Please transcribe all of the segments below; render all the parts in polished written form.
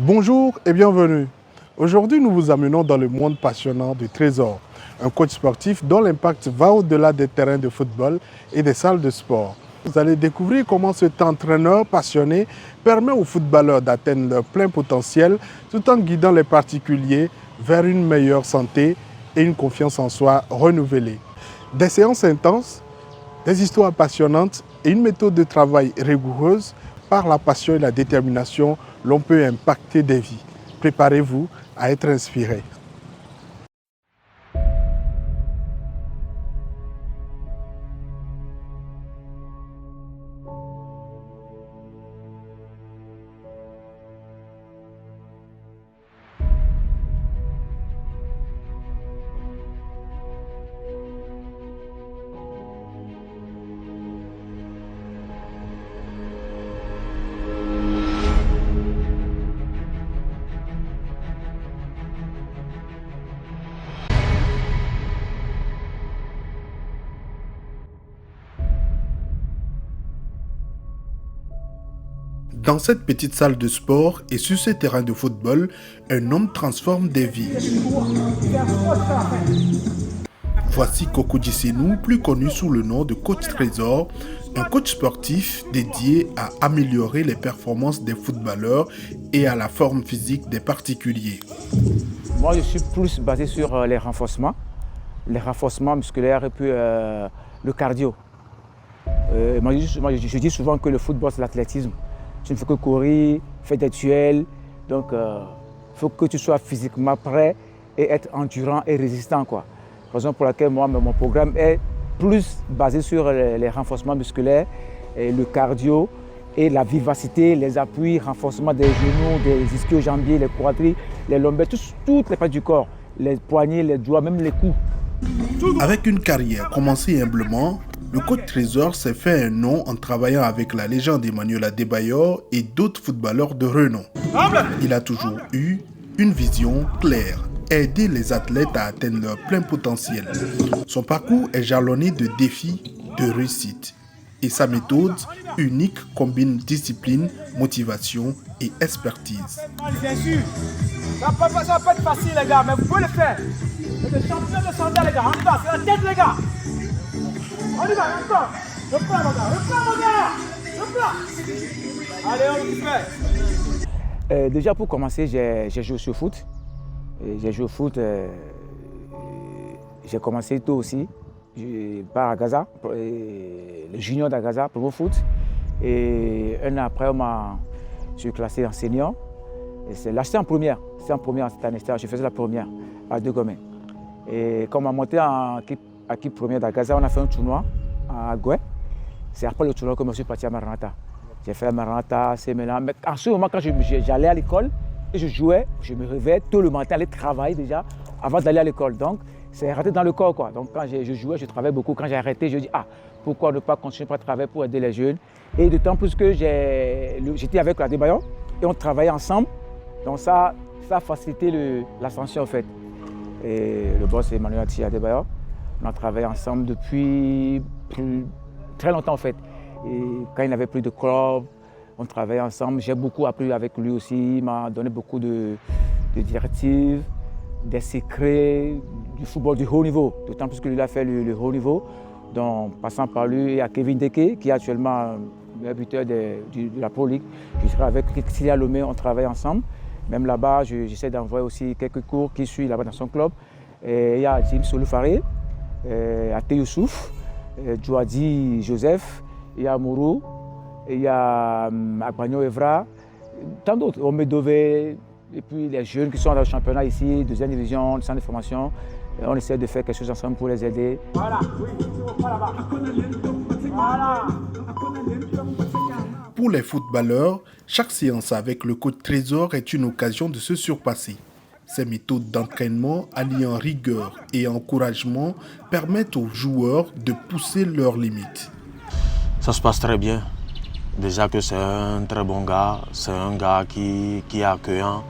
Bonjour et bienvenue. Aujourd'hui, nous vous amenons dans le monde passionnant du Trésor, un coach sportif dont l'impact va au-delà des terrains de football et des salles de sport. Vous allez découvrir comment cet entraîneur passionné permet aux footballeurs d'atteindre leur plein potentiel tout en guidant les particuliers vers une meilleure santé et une confiance en soi renouvelée. Des séances intenses, des histoires passionnantes et une méthode de travail rigoureuse. Par la passion et la détermination, l'on peut impacter des vies. Préparez-vous à être inspiré. Dans cette petite salle de sport et sur ce terrain de football, un homme transforme des vies. Voici Coco Djisenou, plus connu sous le nom de Coach Trésor, un coach sportif dédié à améliorer les performances des footballeurs et à la forme physique des particuliers. Moi, je suis plus basé sur les renforcements musculaires et puis le cardio. Je dis souvent que le football, c'est l'athlétisme. Tu ne fais que courir, faire des duels. Donc, il faut que tu sois physiquement prêt et être endurant et résistant, quoi. Raison pour laquelle moi, mon programme est plus basé sur les renforcements musculaires, et le cardio et la vivacité, les appuis, renforcement des genoux, des ischio-jambiers, les quadris, les lombaires, toutes les parties du corps, les poignets, les doigts, même les coups. Avec une carrière commencée humblement, le coach Trésor s'est fait un nom en travaillant avec la légende Emmanuel Adebayor et d'autres footballeurs de renom. Il a toujours eu une vision claire, aider les athlètes à atteindre leur plein potentiel. Son parcours est jalonné de défis, de réussites. Et sa méthode unique combine discipline, motivation et expertise. Bien sûr, ça va pas être facile les gars, mais vous pouvez le faire. Vous êtes champion de santé les gars, en place, c'est la tête les gars. On y va, encore. Reprends mon gars, reprends. Allez, on le fait. Déjà pour commencer, j'ai joué au foot. J'ai joué au foot, j'ai commencé tôt aussi. Je pars à Gaza, le junior d'Agaza pour le foot. Et un an après, je suis classé en senior. Là, j'étais en première. C'était en première cette année. Je faisais la première à Degomé. Et quand on m'a monté en équipe première d'Agaza, on a fait un tournoi à Goué. C'est après le tournoi que je suis parti à Maranatha. J'ai fait Maranatha, Sémélan. Mais en ce moment, quand j'allais à l'école et je jouais, je me réveillais tôt le matin, aller travailler déjà avant d'aller à l'école. Donc, c'est rentré dans le corps, quoi. Donc, quand je jouais, je travaillais beaucoup. Quand j'ai arrêté, je dis, pourquoi ne pas continuer à travailler pour aider les jeunes? Et d'autant plus que j'étais avec Adebayor et on travaillait ensemble. Donc, ça a facilité l'ascension, en fait. Et le boss, c'est Emmanuel Adebayor. On a travaillé ensemble depuis très longtemps, en fait. Et quand il n'avait plus de club, on travaillait ensemble. J'ai beaucoup appris avec lui aussi. Il m'a donné beaucoup de directives, des secrets du football du haut niveau. D'autant plus que lui a fait le haut niveau. Donc, passant par lui, il y a Kevin Deke, qui est actuellement le buteur de la Pro League. Je serai avec Kylian Lomé, on travaille ensemble. Même là-bas, j'essaie d'envoyer aussi quelques cours qui suivent là-bas dans son club. Et il y a Jim Soloufare, Ate Youssouf, Djouadi Joseph, il y a Mourou, il y a Agbanyo Evra, tant d'autres, Omedové, et puis les jeunes qui sont dans le championnat ici, deuxième division, le centre de formation. On essaie de faire quelque chose ensemble pour les aider. Voilà, oui, là-bas. Voilà. Pour les footballeurs, chaque séance avec le coach Trésor est une occasion de se surpasser. Ces méthodes d'entraînement, alliant rigueur et encouragement, permettent aux joueurs de pousser leurs limites. Ça se passe très bien. Déjà que c'est un très bon gars, c'est un gars qui est accueillant,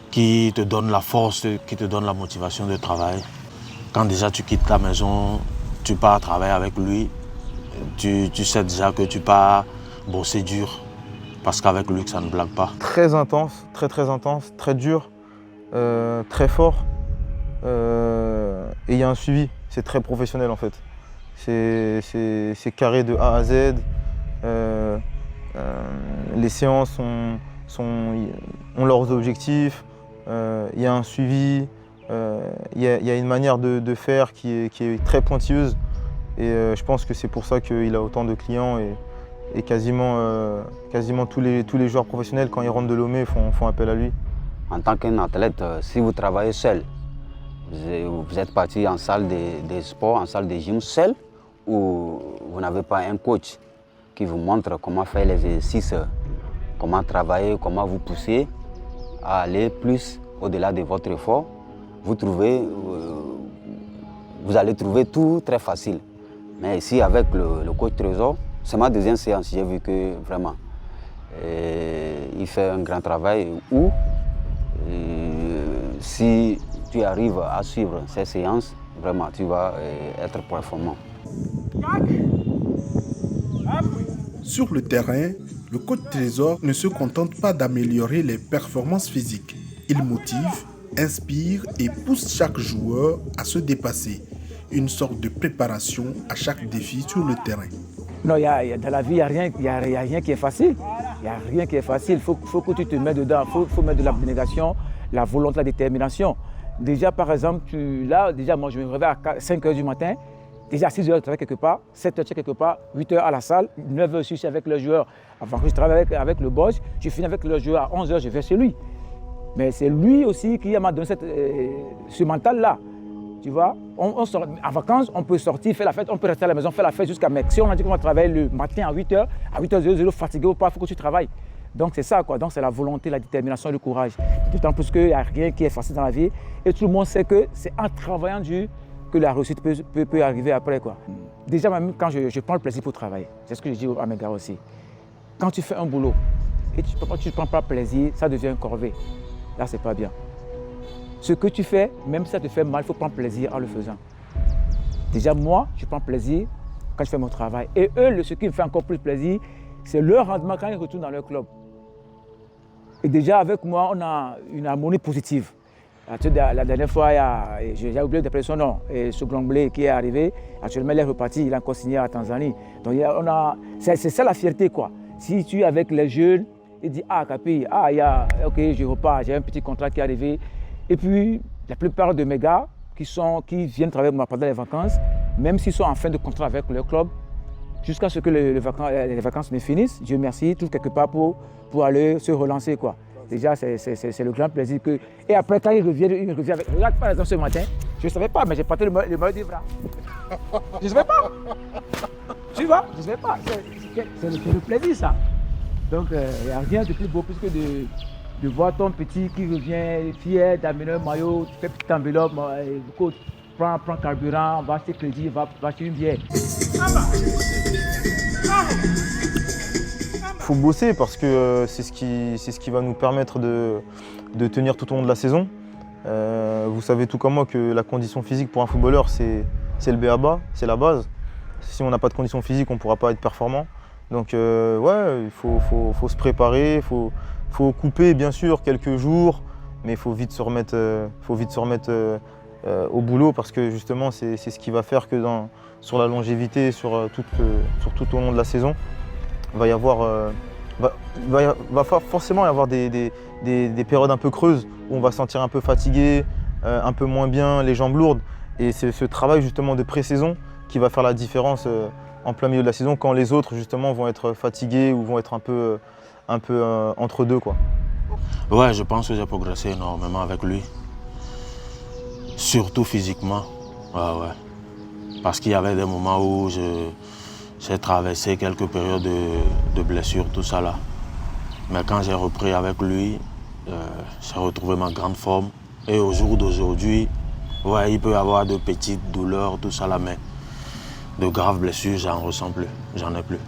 qui te donne la force, qui te donne la motivation de travail. Quand déjà tu quittes ta maison, tu pars travailler avec lui, tu sais déjà que tu pars bosser dur. parce qu'avec lui, ça ne blague pas. Très intense, très intense, très dur, très fort. Et il y a un suivi, c'est très professionnel en fait. C'est carré de A à Z. Les séances ont leurs objectifs. Il y a un suivi. Il y a une manière de faire qui est très pointilleuse. Et je pense que c'est pour ça qu'il a autant de clients. Et quasiment tous les joueurs professionnels, quand ils rentrent de Lomé, font appel à lui. En tant qu'un athlète, si vous travaillez seul, vous êtes parti en salle de sport, en salle de gym seul, ou vous n'avez pas un coach qui vous montre comment faire les exercices, comment travailler, comment vous pousser à aller plus au-delà de votre effort, vous allez trouver tout très facile. Mais ici, avec le coach Trésor, c'est ma deuxième séance, j'ai vu que vraiment, il fait un grand travail où, si tu arrives à suivre ces séances, vraiment, tu vas être performant. Sur le terrain, le coach Trésor ne se contente pas d'améliorer les performances physiques. Il motive, inspire et pousse chaque joueur à se dépasser. Une sorte de préparation à chaque défi sur le terrain. Non, dans la vie, il n'y a rien qui est facile. Il n'y a rien qui est facile. Il faut que tu te mettes dedans. Il faut mettre de l'abnégation, la volonté, la détermination. Déjà, par exemple, moi, je me réveille à 5 h du matin. Déjà, à 6 h, je travaille quelque part, 7 h, je suis quelque part, 8 h à la salle, 9 h, je suis avec le joueur. Avant que je travaille avec le boss, je finis avec le joueur. À 11 h, je vais chez lui. Mais c'est lui aussi qui m'a donné ce mental-là. Tu vois, en vacances, on peut sortir, faire la fête, on peut rester à la maison, faire la fête jusqu'à mec. Si on a dit qu'on va travailler le matin à 8 h, à 8 h 00, fatigué ou pas, il faut que tu travailles. Donc c'est ça, quoi. Donc c'est la volonté, la détermination et le courage. D'autant plus qu'il n'y a rien qui est facile dans la vie. Et tout le monde sait que c'est en travaillant dur que la réussite peut arriver après, quoi. Déjà, même quand je prends le plaisir pour travailler, c'est ce que je dis à mes gars aussi. Quand tu fais un boulot et tu ne prends pas plaisir, ça devient une corvée. Là, c'est pas bien. Ce que tu fais, même si ça te fait mal, il faut prendre plaisir en le faisant. Déjà, moi, je prends plaisir quand je fais mon travail. Et eux, ce qui me fait encore plus plaisir, c'est leur rendement quand ils retournent dans leur club. Et déjà, avec moi, on a une harmonie positive. La dernière fois, j'ai oublié d'appeler son nom. Et ce Glomblé qui est arrivé, actuellement, il est reparti, il a encore signé à Tanzanie. Donc, c'est ça la fierté, quoi. Si tu es avec les jeunes, ils disent, ah, Capi, ok, je repars, j'ai un petit contrat qui est arrivé. Et puis, la plupart de mes gars qui viennent travailler avec moi pendant les vacances, même s'ils sont en fin de contrat avec leur club, jusqu'à ce que les vacances me finissent, Dieu merci, tout quelque part pour aller se relancer, quoi. Déjà, c'est le grand plaisir que... Et après, quand il revient avec... Regarde, par exemple, ce matin, je ne savais pas, mais j'ai porté le maillot du bras. Je ne savais pas. Tu vois, je ne savais pas. C'est le plaisir, ça. Donc, il n'y a rien de plus beau plus que de voir ton petit qui revient fier d'amener un maillot, tu fais petite enveloppe, coach, prends carburant, va acheter crédit, va acheter une bière. Il faut bosser parce que c'est ce qui va nous permettre de tenir tout au long de la saison. Vous savez tout comme moi que la condition physique pour un footballeur, c'est le b.a.-ba, c'est la base. Si on n'a pas de condition physique, on ne pourra pas être performant. Donc ouais, il faut se préparer, il faut couper bien sûr quelques jours, mais il faut vite se remettre, au boulot parce que justement c'est ce qui va faire que sur la longévité, sur tout au long de la saison, va forcément y avoir des périodes un peu creuses où on va se sentir un peu fatigué, un peu moins bien, les jambes lourdes. Et c'est ce travail justement de pré-saison qui va faire la différence en plein milieu de la saison quand les autres justement vont être fatigués ou vont être un peu entre deux, quoi. Ouais, je pense que j'ai progressé énormément avec lui. Surtout physiquement. Ouais. Parce qu'il y avait des moments où j'ai traversé quelques périodes de blessures, tout ça là. Mais quand j'ai repris avec lui, j'ai retrouvé ma grande forme. Et au jour d'aujourd'hui, ouais, il peut y avoir de petites douleurs, tout ça là, mais de graves blessures, j'en ressens plus, j'en ai plus.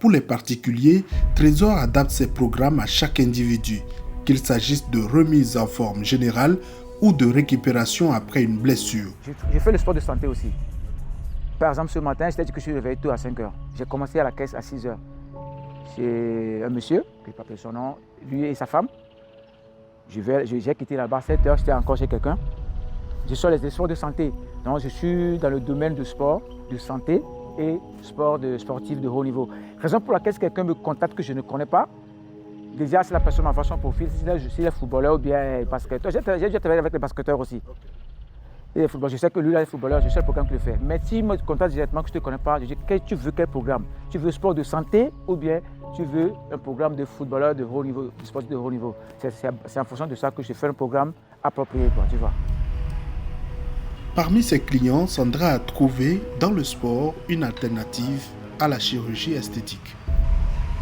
Pour les particuliers, Trésor adapte ses programmes à chaque individu, qu'il s'agisse de remise en forme générale ou de récupération après une blessure. J'ai fait le sport de santé aussi. Par exemple, ce matin, je t'ai dit que je suis réveillé tôt à 5 h. J'ai commencé à la caisse à 6 h. Chez un monsieur, je ne vais pas appeler son nom, lui et sa femme. J'ai quitté là-bas à 7 h, j'étais encore chez quelqu'un. Je suis les sports de santé. Donc, je suis dans le domaine du sport, de santé et sportif de haut niveau. Raison pour laquelle quelqu'un me contacte que je ne connais pas. Déjà, si la personne m'envoie son profil, s'il est footballeur ou bien basketteur. J'ai déjà travaillé avec les basketteurs aussi. Et les footballeurs, je sais que lui, là, est footballeur, je sais le programme qu'il fait. Mais s'il me contacte directement que je ne te connais pas, je dis tu veux quel programme? Tu veux sport de santé ou bien tu veux un programme de footballeur de haut niveau, de sportif de haut niveau? C'est en fonction de ça que je fais un programme approprié, quoi, tu vois. Parmi ses clients, Sandra a trouvé dans le sport une alternative à la chirurgie esthétique.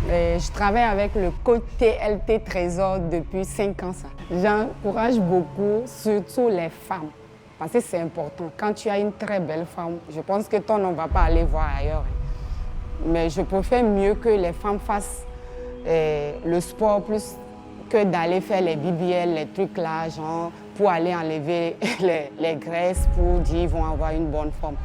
Je travaille avec le coach TLT Trésor depuis 5 ans. J'encourage beaucoup, surtout les femmes, parce que c'est important. Quand tu as une très belle femme, je pense que ton nom ne va pas aller voir ailleurs. Mais je préfère mieux que les femmes fassent le sport plus que d'aller faire les BBL, les trucs là, genre, pour aller enlever les graisses pour dire qu'ils vont avoir une bonne forme.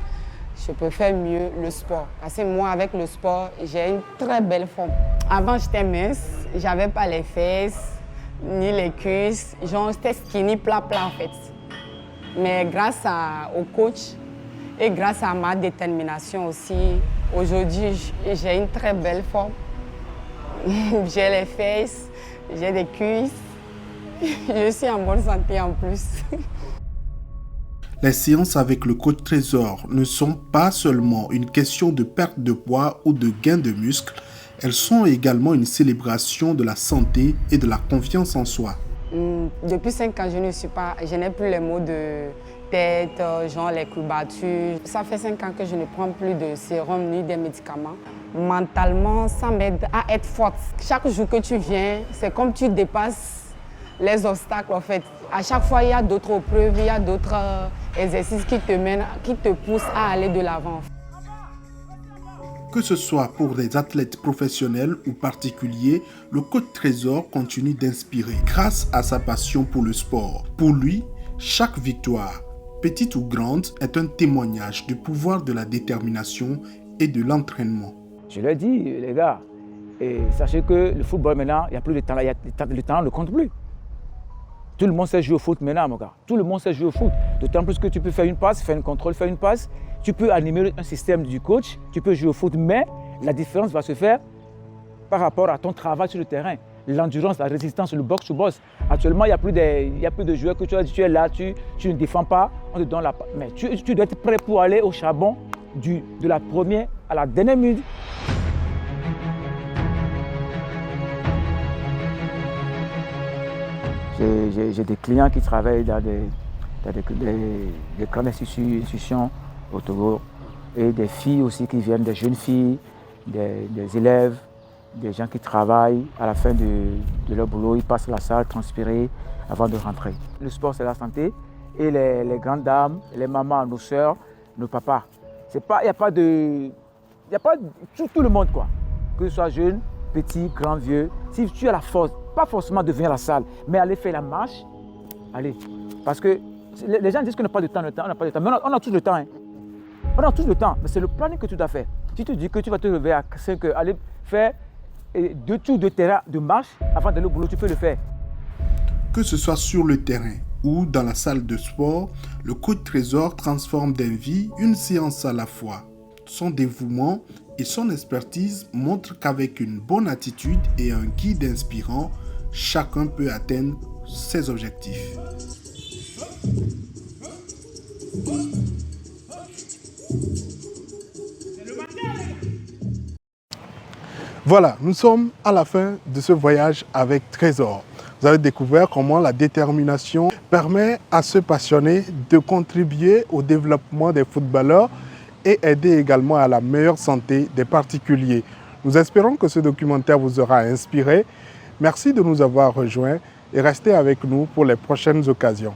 Je préfère mieux le sport. Parce que moi, avec le sport, j'ai une très belle forme. Avant, j'étais mince, j'avais pas les fesses, ni les cuisses. Genre, j'étais skinny, plat en fait. Mais grâce au coach et grâce à ma détermination aussi, aujourd'hui, j'ai une très belle forme. J'ai les fesses, j'ai des cuisses. Je suis en bonne santé en plus. Les séances avec le coach Trésor ne sont pas seulement une question de perte de poids ou de gain de muscles, elles sont également une célébration de la santé et de la confiance en soi. Depuis 5 ans, je n'ai plus les maux de tête, genre les courbatures. Ça fait 5 ans que je ne prends plus de sérum ni des médicaments. Mentalement, ça m'aide à être forte. Chaque jour que tu viens, c'est comme tu dépasses les obstacles en fait. À chaque fois, il y a d'autres preuves, il y a d'autres exercices qui te mènent, qui te poussent à aller de l'avant. Que ce soit pour des athlètes professionnels ou particuliers, le coach Trésor continue d'inspirer grâce à sa passion pour le sport. Pour lui, chaque victoire, petite ou grande, est un témoignage du pouvoir de la détermination et de l'entraînement. Je l'ai dit, les gars, et sachez que le football maintenant, il n'y a plus de temps, le temps ne compte plus. Tout le monde sait jouer au foot maintenant, mon gars. Tout le monde sait jouer au foot. D'autant plus que tu peux faire une passe, faire un contrôle, faire une passe. Tu peux animer un système du coach, tu peux jouer au foot, mais la différence va se faire par rapport à ton travail sur le terrain. L'endurance, la résistance, le box-to-box. Actuellement, il n'y a plus de joueurs que tu es là, tu ne défends pas, on te donne la passe. Mais tu dois être prêt pour aller au charbon de la première à la dernière minute. J'ai des clients qui travaillent dans des grandes institutions au Togo et des filles aussi qui viennent, des jeunes filles, des élèves, des gens qui travaillent à la fin de leur boulot, ils passent la salle transpirer avant de rentrer. Le sport, c'est la santé et les grandes dames, les mamans, nos sœurs, nos papas. Il n'y a pas tout le monde, quoi. Que ce soit jeune, petit, grand, vieux. Si tu as la force, pas forcément de venir à la salle, mais aller faire la marche, allez. Parce que les gens disent qu'on n'a pas de temps, on n'a pas de temps. Mais on a tous le temps. Hein. On a tous le temps, mais c'est le planning que tu dois faire. Si tu dis que tu vas te lever à 5 heures, aller faire 2 tours de terrain de marche avant d'aller au boulot, tu peux le faire. Que ce soit sur le terrain ou dans la salle de sport, le coach Trésor transforme d'une vie une séance à la fois. Son dévouement et son expertise montrent qu'avec une bonne attitude et un guide inspirant, chacun peut atteindre ses objectifs. Voilà, nous sommes à la fin de ce voyage avec Trésor. Vous avez découvert comment la détermination permet à ce passionné de contribuer au développement des footballeurs et aider également à la meilleure santé des particuliers. Nous espérons que ce documentaire vous aura inspiré. Merci de nous avoir rejoints et restez avec nous pour les prochaines occasions.